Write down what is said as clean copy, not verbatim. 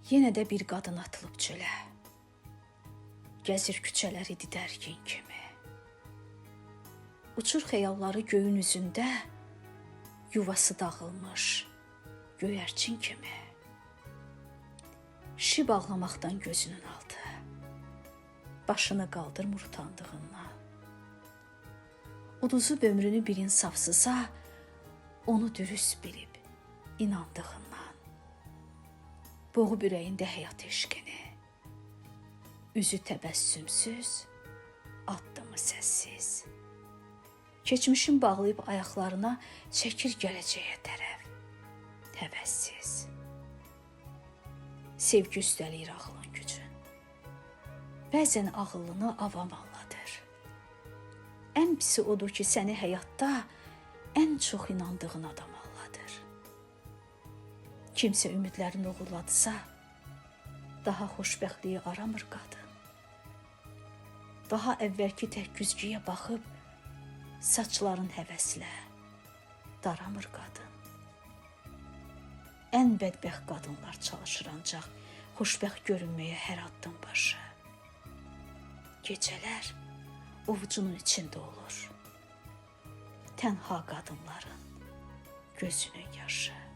Yenə də bir qadın atılıb çölə. Gəzir küçələri didərgin kimi. Uçur xəyalları göyün üzündə, yuvası dağılmış göyərçin kimi. Şib ağlamaqdan gözünün aldı. Başını qaldırmır utandığından. Uduzub ömrünü bir insafsıza, onu dürüst bilib inandığından. Boğub ürəyində həyat eşqini. Üzü təbəssümsüz, addımı səssiz. Keçmişin bağlayıb ayaqlarına çəkir gələcəyə tərəf. Həvəssiz. Sevgi üstəliyir ağlın gücün. Bəzən ağıllını avam anladır. Ən pisi odur ki, səni həyatda ən çox inandığın adam anladır. Kimsə ümidlərini uğurladısa, daha xoşbəxtliyi aramır qadın. Daha əvvəlki tək güzgüyə baxıb, saçların həvəslə daramır qadın. Ən bədbəxt qadınlar çalışır ancaq xoşbəxt görünməyə hər addım başı. Gecələr ovucunun içində olur. Tənha qadınların gözünün yaşı.